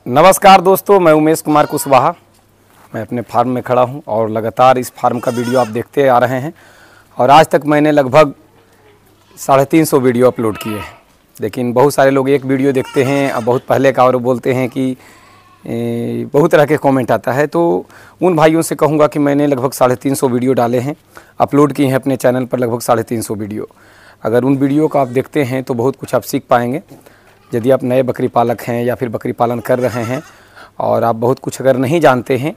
नमस्कार दोस्तों, मैं उमेश कुमार कुशवाहा। मैं अपने फार्म में खड़ा हूं और लगातार इस फार्म का वीडियो आप देखते आ रहे हैं और आज तक मैंने लगभग 350 वीडियो अपलोड किए हैं। लेकिन बहुत सारे लोग एक वीडियो देखते हैं और बहुत पहले का और बोलते हैं कि बहुत तरह के कमेंट आता है। तो उन भाइयों से कहूँगा कि मैंने लगभग 350 वीडियो डाले हैं, अपलोड किए हैं अपने चैनल पर लगभग 350 वीडियो। अगर उन वीडियो को आप देखते हैं तो बहुत कुछ आप सीख पाएंगे। यदि आप नए बकरी पालक हैं या फिर बकरी पालन कर रहे हैं और आप बहुत कुछ अगर नहीं जानते हैं,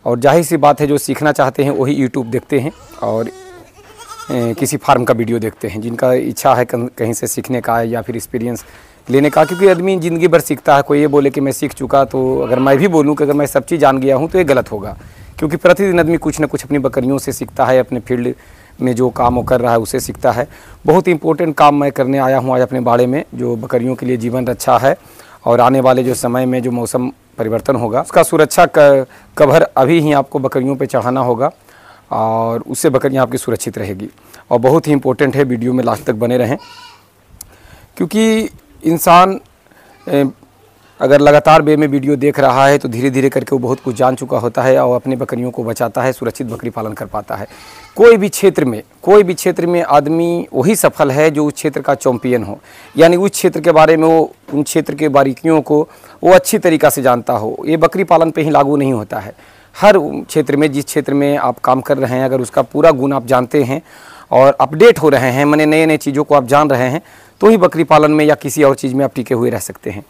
और जाहिर सी बात है जो सीखना चाहते हैं वही यूट्यूब देखते हैं और किसी फार्म का वीडियो देखते हैं, जिनका इच्छा है कहीं से सीखने का या फिर एक्सपीरियंस लेने का। क्योंकि आदमी ज़िंदगी भर सीखता है। कोई ये बोले कि मैं सीख चुका, तो अगर मैं भी बोलूँ कि अगर मैं सब चीज़ जान गया हूँ तो ये गलत होगा। क्योंकि प्रतिदिन आदमी कुछ ना कुछ अपनी बकरियों से सीखता है, अपने फील्ड में जो काम वो कर रहा है उसे सीखता है। बहुत इंपॉर्टेंट काम मैं करने आया हूँ आज अपने बाड़े में, जो बकरियों के लिए जीवन रक्षा है और आने वाले जो समय में जो मौसम परिवर्तन होगा उसका सुरक्षा कवर अभी ही आपको बकरियों पे चढ़ाना होगा और उससे बकरियाँ आपकी सुरक्षित रहेगी। और बहुत ही इंपॉर्टेंट है, वीडियो में लास्ट तक बने रहें। क्योंकि इंसान अगर लगातार वे में वीडियो देख रहा है तो धीरे धीरे करके वो बहुत कुछ जान चुका होता है और अपने बकरियों को बचाता है, सुरक्षित बकरी पालन कर पाता है। कोई भी क्षेत्र में आदमी वही सफल है जो उस क्षेत्र का चैंपियन हो, यानी उस क्षेत्र के बारे में वो उन क्षेत्र के बारीकियों को वो अच्छी तरीक़ा से जानता हो। ये बकरी पालन पे ही लागू नहीं होता है। हर क्षेत्र में, जिस क्षेत्र में आप काम कर रहे हैं, अगर उसका पूरा गुण आप जानते हैं और अपडेट हो रहे हैं, माने नए नए चीज़ों को आप जान रहे हैं, तो ही बकरी पालन में या किसी और चीज़ में आप टिके हुए रह सकते हैं।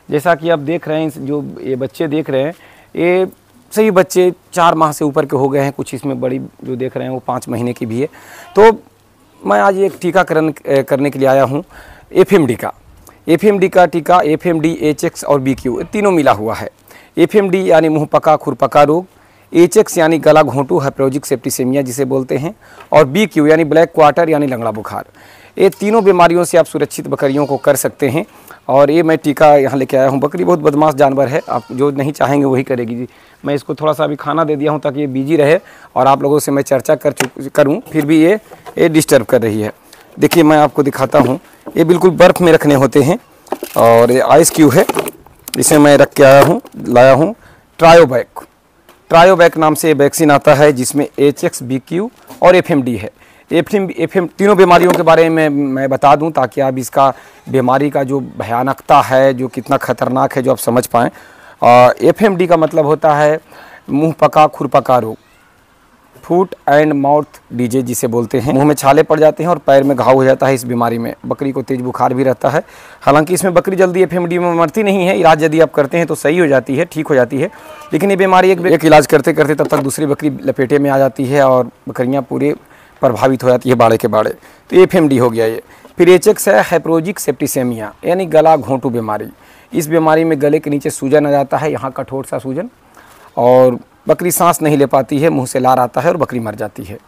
जैसा कि आप देख रहे हैं, जो ये बच्चे देख रहे हैं, ये सही बच्चे 4 माह से ऊपर के हो गए हैं। कुछ इसमें बड़ी जो देख रहे हैं वो 5 महीने की भी है। तो मैं आज एक टीकाकरण करने के लिए आया हूँ एफएमडी का टीका। एफएमडी, एचएक्स और बीक्यू तीनों मिला हुआ है। एफएमडी यानी मुँह पका खुरपका रोग, एचएक्स यानी गला घोंटू हेमोरेजिक सेप्टिसेमिया जिसे बोलते हैं, और बीक्यू यानी ब्लैक क्वार्टर यानी लंगड़ा बुखार। ये तीनों बीमारियों से आप सुरक्षित बकरियों को कर सकते हैं। और ये मैं टीका यहाँ लेके आया हूँ। बकरी बहुत बदमाश जानवर है, आप जो नहीं चाहेंगे वही करेगी जी। मैं इसको थोड़ा सा अभी खाना दे दिया हूँ ताकि ये बिजी रहे और आप लोगों से मैं चर्चा करूँ, फिर भी ये डिस्टर्ब कर रही है। देखिए मैं आपको दिखाता हूँ, ये बिल्कुल बर्फ़ में रखने होते हैं और ये आइस क्यूब है, इसे मैं रख के लाया हूँ ट्रायोबैक नाम से ये वैक्सीन आता है, जिसमें एचएक्स, बीक्यू और एफएमडी है। एफएम तीनों बीमारियों के बारे में मैं बता दूं ताकि आप इसका बीमारी का जो भयानकता है, जो कितना खतरनाक है, जो आप समझ पाएँ। एफएमडी का मतलब होता है मुंह पका खुरपका रोग, फूट एंड माउथ डिजीज जिसे बोलते हैं। मुंह में छाले पड़ जाते हैं और पैर में घाव हो जाता है। इस बीमारी में बकरी को तेज बुखार भी रहता है। हालांकि इसमें बकरी जल्दी एफएमडी में मरती नहीं है। इलाज यदि आप करते हैं तो सही हो जाती है, ठीक हो जाती है। लेकिन ये बीमारी एक इलाज करते करते तब तक दूसरी बकरी लपेटे में आ जाती है और बकरियाँ पूरे प्रभावित हो जाती है, बाड़े के बाड़े। तो एफएमडी हो गया ये। फिर एचएक्स है हेमोरेजिक सेप्टिसेमिया यानी गला घोंटू बीमारी। इस बीमारी में गले के नीचे सूजन आ जाता है, यहाँ कठोर सा सूजन, और बकरी सांस नहीं ले पाती है, मुंह से लार आता है और बकरी मर जाती है।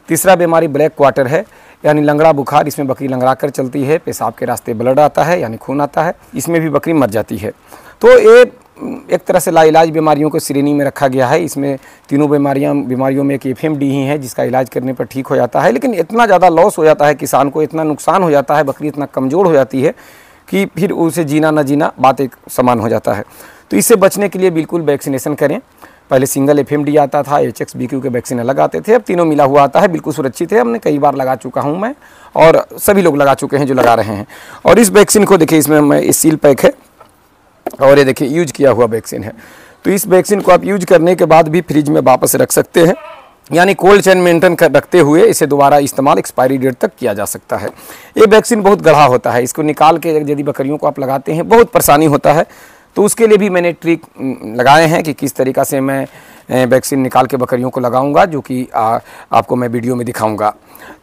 तीसरा बीमारी ब्लैक क्वार्टर है यानी लंगड़ा बुखार। इसमें बकरी लंगड़ा कर चलती है, पेशाब के रास्ते ब्लड आता है यानी खून आता है, इसमें भी बकरी मर जाती है। तो ये एक तरह से लाइलाज बीमारियों को श्रेणी में रखा गया है। इसमें तीनों बीमारियों में एक एफएमडी ही है जिसका इलाज करने पर ठीक हो जाता है। लेकिन इतना ज़्यादा लॉस हो जाता है किसान को, इतना नुकसान हो जाता है, बकरी इतना कमज़ोर हो जाती है कि फिर उसे जीना न जीना बात एक समान हो जाता है। तो इससे बचने के लिए बिल्कुल वैक्सीनेशन करें। पहले सिंगल एफएमडी आता था, एचएक्स, बीक्यू के वैक्सीन अलग आते थे, अब तीनों मिला हुआ आता है, बिल्कुल सुरक्षित है। हमने कई बार लगा चुका हूँ मैं, और सभी लोग लगा चुके हैं जो लगा रहे हैं। और इस वैक्सीन को देखिए, इसमें मैं इस सील पैक है और ये देखिए यूज किया हुआ वैक्सीन है। तो इस वैक्सीन को आप यूज करने के बाद भी फ्रिज में वापस रख सकते हैं, यानी कोल्ड चेन मेंटेन कर रखते हुए इसे दोबारा इस्तेमाल एक्सपायरी डेट तक किया जा सकता है। ये वैक्सीन बहुत गढ़ा होता है, इसको निकाल के यदि बकरियों को आप लगाते हैं बहुत परेशानी होता है। तो उसके लिए भी मैंने ट्रिक लगाए हैं कि किस तरीक़ा से मैं वैक्सीन निकाल के बकरियों को लगाऊंगा, जो कि आपको मैं वीडियो में दिखाऊंगा।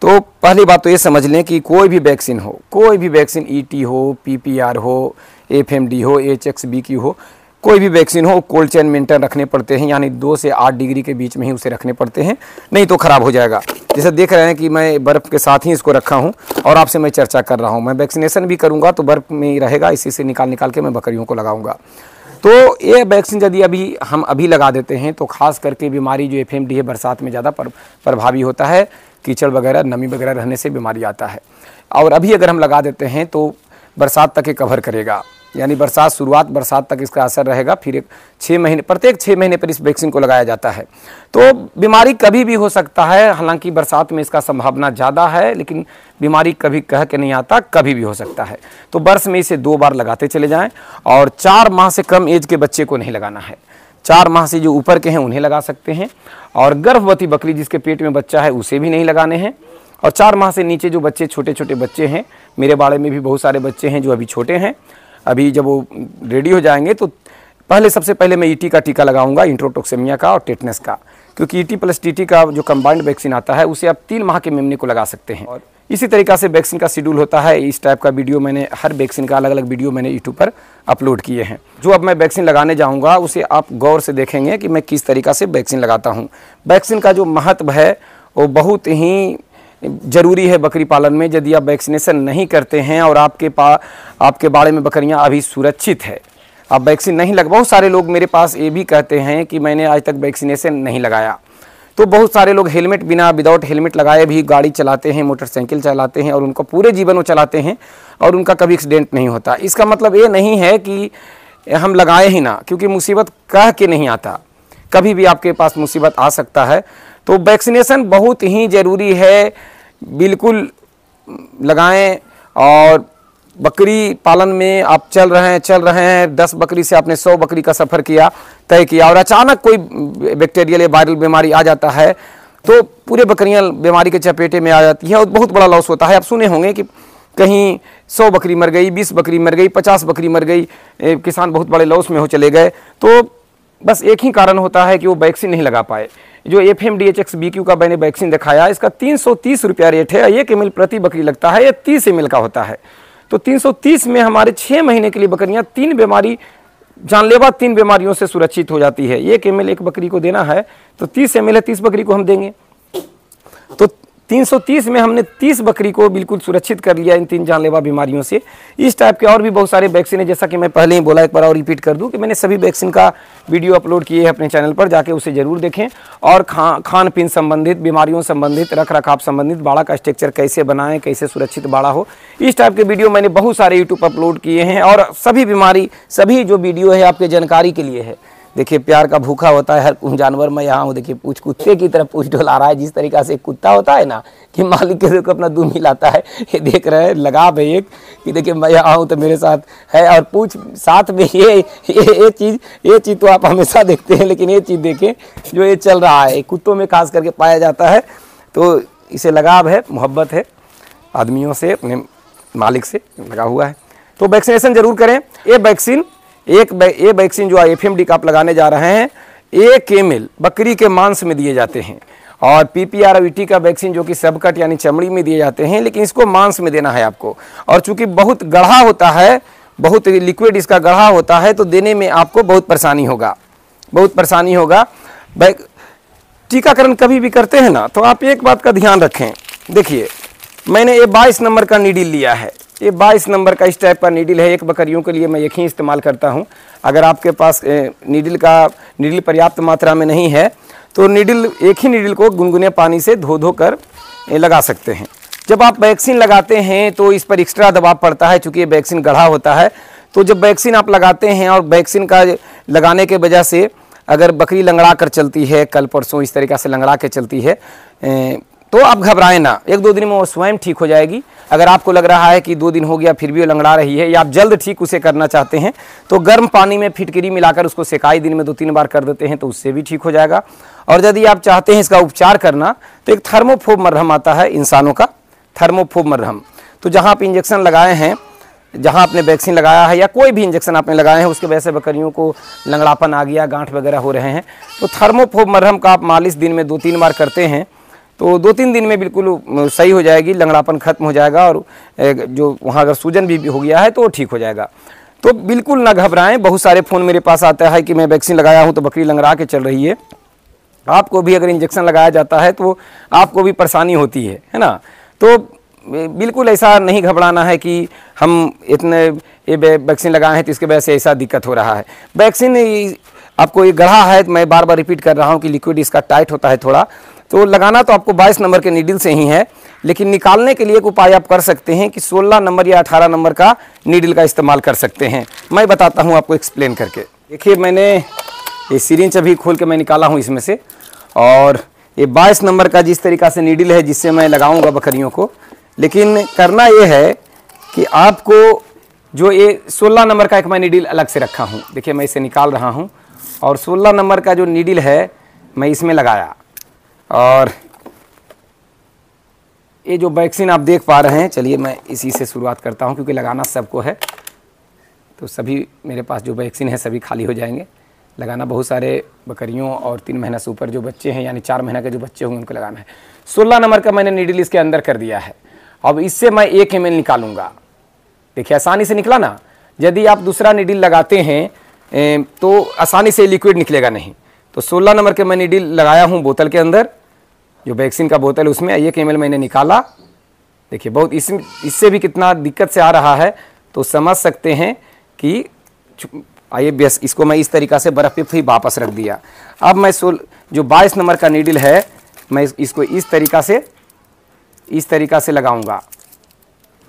तो पहली बात तो ये समझ लें कि कोई भी वैक्सीन ईटी हो, पीपीआर हो, एफएमडी हो, एचएक्स, बीक्यू हो, कोई भी वैक्सीन हो, कोल्ड चेन मेंटेन रखने पड़ते हैं, यानी 2 से 8 डिग्री के बीच में ही उसे रखने पड़ते हैं, नहीं तो ख़राब हो जाएगा। जैसे देख रहे हैं कि मैं बर्फ़ के साथ ही इसको रखा हूं और आपसे मैं चर्चा कर रहा हूं। मैं वैक्सीनेशन भी करूंगा तो बर्फ़ में ही रहेगा, इसी से निकाल के मैं बकरियों को लगाऊंगा। तो ये वैक्सीन यदि हम अभी लगा देते हैं तो ख़ास करके बीमारी जो एफएमडी है बरसात में ज़्यादा प्रभावी होता है। कीचड़ वगैरह, नमी वगैरह रहने से बीमारी आता है। और अभी अगर हम लगा देते हैं तो बरसात तक ये कवर करेगा। यानी शुरुआत बरसात तक इसका असर रहेगा। फिर प्रत्येक 6 महीने पर इस वैक्सीन को लगाया जाता है। तो बीमारी कभी भी हो सकता है, हालांकि बरसात में इसका संभावना ज़्यादा है, लेकिन बीमारी कभी कह के नहीं आता, कभी भी हो सकता है। तो वर्ष में इसे 2 बार लगाते चले जाएं और 4 माह से कम एज के बच्चे को नहीं लगाना है। 4 माह से जो ऊपर के हैं उन्हें लगा सकते हैं, और गर्भवती बकरी जिसके पेट में बच्चा है उसे भी नहीं लगाने हैं। और 4 माह से नीचे जो बच्चे, छोटे छोटे बच्चे हैं, मेरे बाड़े में भी बहुत सारे बच्चे हैं जो अभी छोटे हैं, अभी जब वो रेडी हो जाएंगे तो सबसे पहले मैं ईटी का टीका लगाऊंगा, इंट्रोटोक्सेमिया का और टेटनस का, क्योंकि ईटी प्लस टीटी का जो कंबाइंड वैक्सीन आता है उसे आप 3 माह के मेमने को लगा सकते हैं। और इसी तरीक़ा से वैक्सीन का शेड्यूल होता है। इस टाइप का वीडियो मैंने, हर वैक्सीन का अलग अलग वीडियो मैंने यूट्यूब पर अपलोड किए हैं। जो अब मैं वैक्सीन लगाने जाऊंगा उसे आप गौर से देखेंगे कि मैं किस तरीक़ा से वैक्सीन लगाता हूँ। वैक्सीन का जो महत्व है वो बहुत ही ज़रूरी है बकरी पालन में। यदि आप वैक्सीनेशन नहीं करते हैं और आपके बाड़े में बकरियां अभी सुरक्षित है, आप वैक्सीन नहीं बहुत सारे लोग मेरे पास ये भी कहते हैं कि मैंने आज तक वैक्सीनेशन नहीं लगाया। तो बहुत सारे लोग हेलमेट विदाउट हेलमेट लगाए भी गाड़ी चलाते हैं, मोटरसाइकिल चलाते हैं, और उनका पूरे जीवन वो चलाते हैं और उनका कभी एक्सीडेंट नहीं होता। इसका मतलब ये नहीं है कि हम लगाए ही ना, क्योंकि मुसीबत कह के नहीं आता, कभी भी आपके पास मुसीबत आ सकता है। तो वैक्सीनेशन बहुत ही ज़रूरी है, बिल्कुल लगाएं। और बकरी पालन में आप चल रहे हैं 10 बकरी से आपने 100 बकरी का सफ़र तय किया और अचानक कोई बैक्टीरियल या वायरल बीमारी आ जाता है तो पूरे बकरियां बीमारी के चपेटे में आ जाती है और बहुत बड़ा लॉस होता है। आप सुने होंगे कि कहीं 100 बकरी मर गई, 20 बकरी मर गई, 50 बकरी मर गई, किसान बहुत बड़े लॉस में चले गए। तो बस एक ही कारण होता है कि वो वैक्सीन नहीं लगा पाए। जो FMDHX BQ का मैंने वैक्सीन दिखाया, इसका 330 रुपया रेट है, 1 ml प्रति बकरी लगता है, ये 30 ml का होता है। तो 330 में हमारे 6 महीने के लिए बकरियां 3 बीमारी, जानलेवा 3 बीमारियों से सुरक्षित हो जाती है। 1 ml एक बकरी को देना है तो 30 ml है, 30 बकरी को हम देंगे। तो 330 में हमने 30 बकरी को बिल्कुल सुरक्षित कर लिया इन 3 जानलेवा बीमारियों से। इस टाइप के और भी बहुत सारे वैक्सीन है, जैसा कि मैं पहले ही बोला, एक बार और रिपीट कर दूं कि मैंने सभी वैक्सीन का वीडियो अपलोड किए हैं अपने चैनल पर, जाके उसे जरूर देखें। और खान पीन संबंधित, बीमारियों संबंधित, रख रखाव संबंधित, बाड़ा का स्ट्रक्चर कैसे बनाएं, कैसे सुरक्षित बाड़ा हो, इस टाइप के वीडियो मैंने बहुत सारे यूट्यूब पर अपलोड किए हैं। और सभी जो वीडियो है आपके जानकारी के लिए है। देखिए, प्यार का भूखा होता है हर जानवर। मैं यहाँ हूँ, देखिए पूछ कुत्ते की तरफ पूछ डोला रहा है, जिस तरीका से कुत्ता होता है ना कि मालिक के को अपना दूध मिलाता है, ये देख रहे हैं लगाव है एक कि देखिए मैं यहाँ हूँ तो मेरे साथ है। और पूछ साथ में ये चीज़ तो आप हमेशा देखते हैं, लेकिन ये चीज़ देखें जो ये चल रहा है, कुत्तों में खास करके पाया जाता है। तो इसे लगाव है, मोहब्बत है आदमियों से, अपने मालिक से लगा हुआ है। तो वैक्सीनेशन जरूर करें। ये वैक्सीन जो FMD का आप लगाने जा रहे हैं, 1 ml बकरी के मांस में दिए जाते हैं। और PPR और ET का वैक्सीन जो कि सबकट यानी चमड़ी में दिए जाते हैं, लेकिन इसको मांस में देना है आपको। और चूंकि बहुत गढ़ा होता है, बहुत लिक्विड इसका गढ़ा होता है, तो देने में आपको बहुत परेशानी होगा। टीकाकरण कभी भी करते हैं ना, तो आप एक बात का ध्यान रखें। देखिए, मैंने ये 22 नंबर का नीडल लिया है, ये 22 नंबर का इस टाइप का नीडल है। एक बकरियों के लिए मैं एक ही इस्तेमाल करता हूँ। अगर आपके पास नीडल पर्याप्त मात्रा में नहीं है तो एक ही नीडल को गुनगुने पानी से धो कर लगा सकते हैं। जब आप वैक्सीन लगाते हैं तो इस पर एक्स्ट्रा दबाव पड़ता है, चूँकि ये वैक्सीन गढ़ा होता है। तो जब वैक्सीन आप लगाते हैं और वैक्सीन का लगाने के वजह से अगर बकरी लंगड़ा कर चलती है, कल परसों इस तरीक़ा से लंगड़ा के चलती है, तो आप घबराएं ना, 1-2 दिन में वो स्वयं ठीक हो जाएगी। अगर आपको लग रहा है कि 2 दिन हो गया फिर भी वो लंगड़ा रही है, या आप जल्द ठीक उसे करना चाहते हैं, तो गर्म पानी में फिटकरी मिलाकर उसको सेकाई दिन में 2-3 बार कर देते हैं तो उससे भी ठीक हो जाएगा। और यदि आप चाहते हैं इसका उपचार करना, तो एक थर्मोफोब मरहम आता है इंसानों का, थर्मोफोब मरहम। तो जहाँ आप इंजेक्शन लगाए हैं, जहाँ आपने वैक्सीन लगाया है या कोई भी इंजेक्शन आपने लगाए हैं, उसके वजह से बकरियों को लंगड़ापन आ गया, गांठ वगैरह हो रहे हैं, तो थर्मोफोब मरहम का आप मालिश दिन में 2-3 बार करते हैं तो 2-3 दिन में बिल्कुल सही हो जाएगी, लंगड़ापन खत्म हो जाएगा। और जो वहाँ अगर सूजन भी हो गया है तो वो ठीक हो जाएगा। तो बिल्कुल ना घबराएं। बहुत सारे फ़ोन मेरे पास आता है कि मैं वैक्सीन लगाया हूँ तो बकरी लंगड़ा के चल रही है। आपको भी अगर इंजेक्शन लगाया जाता है तो आपको भी परेशानी होती है ना। तो बिल्कुल ऐसा नहीं घबराना है कि हम ये वैक्सीन लगाए हैं तो इसके वजह से ऐसा दिक्कत हो रहा है। वैक्सीन आपको ये गढ़ा है, मैं बार बार रिपीट कर रहा हूँ कि लिक्विड इसका टाइट होता है थोड़ा, तो लगाना तो आपको 22 नंबर के नीडल से ही है, लेकिन निकालने के लिए एक उपाय आप कर सकते हैं कि 16 नंबर या 18 नंबर का नीडल का इस्तेमाल कर सकते हैं। मैं बताता हूं आपको एक्सप्लेन करके। देखिए मैंने ये सिरिंज अभी खोल के मैं निकाला हूं इसमें से, और ये 22 नंबर का जिस तरीक़ा से नीडल है जिससे मैं लगाऊंगा बकरियों को। लेकिन करना ये है कि आपको जो ये 16 नंबर का एक मैं नीडल अलग से रखा हूँ, देखिए मैं इसे निकाल रहा हूँ, और 16 नंबर का जो नीडल है मैं इसमें लगाया। और ये जो वैक्सीन आप देख पा रहे हैं, चलिए मैं इसी से शुरुआत करता हूँ क्योंकि लगाना सबको है, तो सभी मेरे पास जो वैक्सीन है सभी खाली हो जाएंगे। लगाना बहुत सारे बकरियों और 3 महीना से ऊपर जो बच्चे हैं यानी 4 महीना के जो बच्चे होंगे उनको लगाना है। 16 नंबर का मैंने नीडल इसके अंदर कर दिया है। अब इससे मैं 1 ml निकालूंगा। देखिए आसानी से निकला ना। यदि आप दूसरा नीडल लगाते हैं तो आसानी से लिक्विड निकलेगा नहीं। तो 16 नंबर के मैं नीडल लगाया हूँ बोतल के अंदर, जो वैक्सीन का बोतल उसमें 1 ml मैंने निकाला। देखिए बहुत इससे भी कितना दिक्कत से आ रहा है, तो समझ सकते हैं कि आइए बस इसको मैं इस तरीक़ा से बर्फ़ पे फिर वापस रख दिया। अब मैं जो 22 नंबर का नीडल है मैं इसको इस तरीक़ा से लगाऊंगा।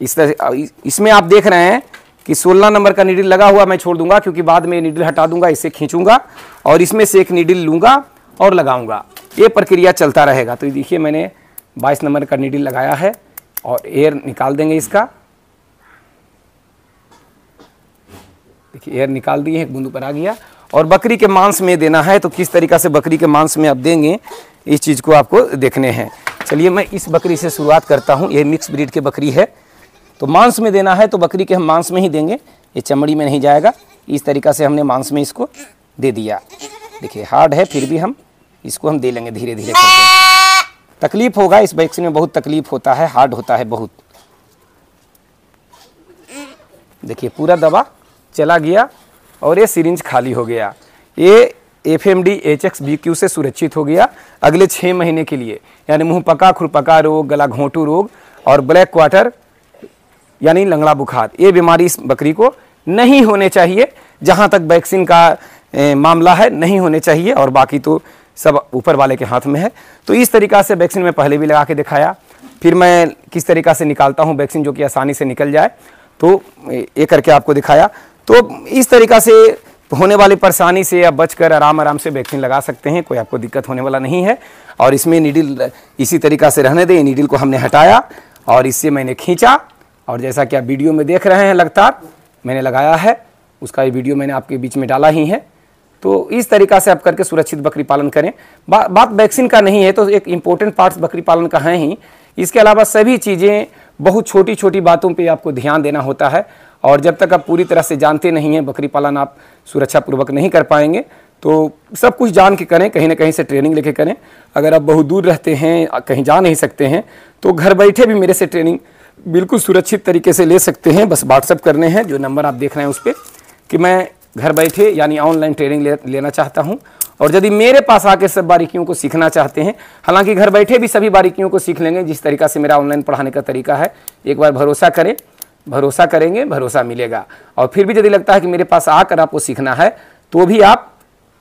इसमें आप देख रहे हैं कि 16 नंबर का नीडल लगा हुआ मैं छोड़ दूंगा, क्योंकि बाद में नीडल हटा दूंगा, इसे खींचूंगा और इसमें से एक नीडल लूंगा और लगाऊंगा। ये प्रक्रिया चलता रहेगा। तो देखिए मैंने 22 नंबर का नीडल लगाया है और एयर निकाल देंगे इसका। देखिए एयर निकाल दिए, एक बूंद ऊपर आ गया। और बकरी के मांस में देना है, तो किस तरीक़ा से बकरी के मांस में आप देंगे इस चीज़ को आपको देखने हैं। चलिए मैं इस बकरी से शुरुआत करता हूँ। ये मिक्स ब्रीड की बकरी है, तो मांस में देना है तो बकरी के हम मांस में ही देंगे, ये चमड़ी में नहीं जाएगा। इस तरीक़ा से हमने मांस में इसको दे दिया। देखिए हार्ड है फिर भी हम इसको दे लेंगे धीरे धीरे करके। तकलीफ़ होगा, इस वैक्सीन में बहुत तकलीफ़ होता है, हार्ड होता है बहुत। देखिए पूरा दवा चला गया और ये सिरिंज खाली हो गया। ये FMD HXBQ से सुरक्षित हो गया अगले 6 महीने के लिए। यानी मुंह पका, खुरपका रोग, गला घोंटू रोग और ब्लैक क्वार्टर यानी लंगड़ा बुखार, ये बीमारी इस बकरी को नहीं होने चाहिए। जहाँ तक वैक्सीन का मामला है नहीं होने चाहिए, और बाकी तो सब ऊपर वाले के हाथ में है। तो इस तरीक़ा से वैक्सीन मैं पहले भी लगा के दिखाया, फिर मैं किस तरीक़ा से निकालता हूँ वैक्सीन जो कि आसानी से निकल जाए, तो ये करके आपको दिखाया। तो इस तरीक़ा से होने वाली परेशानी से आप बचकर आराम से वैक्सीन लगा सकते हैं, कोई आपको दिक्कत होने वाला नहीं है। और इसमें नीडल इसी तरीक़ा से रहने दें। नीडल को हमने हटाया और इससे मैंने खींचा, और जैसा कि आप वीडियो में देख रहे हैं लगातार मैंने लगाया है, उसका ये वीडियो मैंने आपके बीच में डाला ही है। तो इस तरीक़ा से आप करके सुरक्षित बकरी पालन करें। बात वैक्सीन का नहीं है, तो एक इम्पोर्टेंट पार्ट्स बकरी पालन का है ही। इसके अलावा सभी चीज़ें बहुत छोटी छोटी बातों पे आपको ध्यान देना होता है, और जब तक आप पूरी तरह से जानते नहीं हैं बकरी पालन आप सुरक्षापूर्वक नहीं कर पाएंगे। तो सब कुछ जान के करें, कहीं ना कहीं से ट्रेनिंग लेके करें। अगर आप बहुत दूर रहते हैं, कहीं जा नहीं सकते हैं, तो घर बैठे भी मेरे से ट्रेनिंग बिल्कुल सुरक्षित तरीके से ले सकते हैं। बस व्हाट्सअप करने हैं, जो नंबर आप देख रहे हैं उस पर, कि मैं घर बैठे यानी ऑनलाइन ट्रेनिंग लेना चाहता हूं। और यदि मेरे पास आके सब बारीकियों को सीखना चाहते हैं, हालांकि घर बैठे भी सभी बारीकियों को सीख लेंगे जिस तरीक़ा से मेरा ऑनलाइन पढ़ाने का तरीका है। एक बार भरोसा करें, भरोसा करेंगे, भरोसा मिलेगा। और फिर भी यदि लगता है कि मेरे पास आकर आपको सीखना है, तो भी आप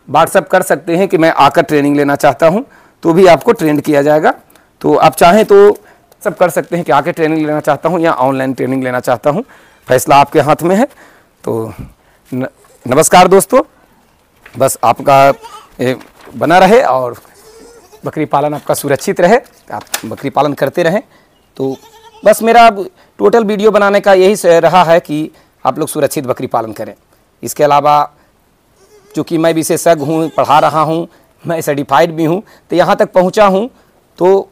व्हाट्सअप कर सकते हैं कि मैं आकर ट्रेनिंग लेना चाहता हूं, तो भी आपको ट्रेंड किया जाएगा। तो आप चाहें तो सब कर सकते हैं कि आके ट्रेनिंग लेना चाहता हूं या ऑनलाइन ट्रेनिंग लेना चाहता हूं, फैसला आपके हाथ में है। तो नमस्कार दोस्तों, बस आपका बना रहे और बकरी पालन आपका सुरक्षित रहे, आप बकरी पालन करते रहें। तो बस मेरा टोटल वीडियो बनाने का यही रहा है कि आप लोग सुरक्षित बकरी पालन करें। इसके अलावा चूँकि मैं विशेषज्ञ हूँ, पढ़ा रहा हूँ, मैं सर्टिफाइड भी हूँ, तो यहाँ तक पहुँचा हूँ, तो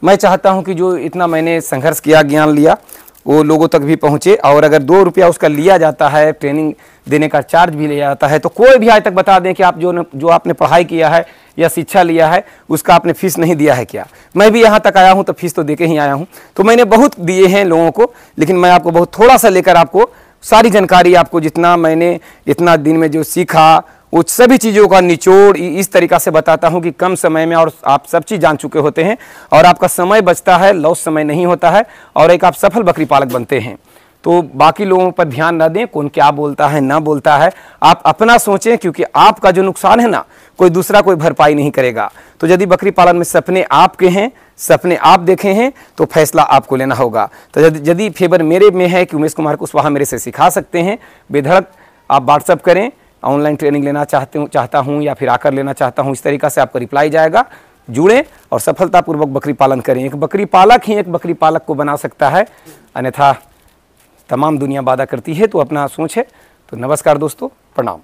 मैं चाहता हूँ कि जो इतना मैंने संघर्ष किया, ज्ञान लिया, वो लोगों तक भी पहुँचे। और अगर 2 रुपया उसका लिया जाता है, ट्रेनिंग देने का चार्ज भी लिया जाता है, तो कोई भी आज तक बता दें कि आप जो आपने पढ़ाई किया है या शिक्षा लिया है उसका आपने फीस नहीं दिया है क्या। मैं भी यहाँ तक आया हूँ तो फीस तो दे के ही आया हूँ। तो मैंने बहुत दिए हैं लोगों को, लेकिन मैं आपको बहुत थोड़ा सा लेकर आपको सारी जानकारी, आपको जितना मैंने इतना दिन में जो सीखा वो सभी चीज़ों का निचोड़ इस तरीक़ा से बताता हूँ कि कम समय में, और आप सब चीज़ जान चुके होते हैं और आपका समय बचता है, लॉस समय नहीं होता है, और एक आप सफल बकरी पालक बनते हैं। तो बाकी लोगों पर ध्यान न दें, कौन क्या बोलता है ना बोलता है, आप अपना सोचें, क्योंकि आपका जो नुकसान है ना कोई दूसरा कोई भरपाई नहीं करेगा। तो यदि बकरी पालन में सपने आपके हैं, सपने आप देखे हैं, तो फैसला आपको लेना होगा। तो यदि फेवर मेरे में है कि उमेश कुमार कुशवाहा मेरे से सिखा सकते हैं, बेधड़क आप व्हाट्सअप करें, ऑनलाइन ट्रेनिंग लेना चाहता हूँ या फिर आकर लेना चाहता हूँ, इस तरीक़ा से आपका रिप्लाई जाएगा। जुड़ें और सफलतापूर्वक बकरी पालन करें। एक बकरी पालक ही एक बकरी पालक को बना सकता है, अन्यथा तमाम दुनिया वादा करती है। तो अपना सोच है। तो नमस्कार दोस्तों, प्रणाम।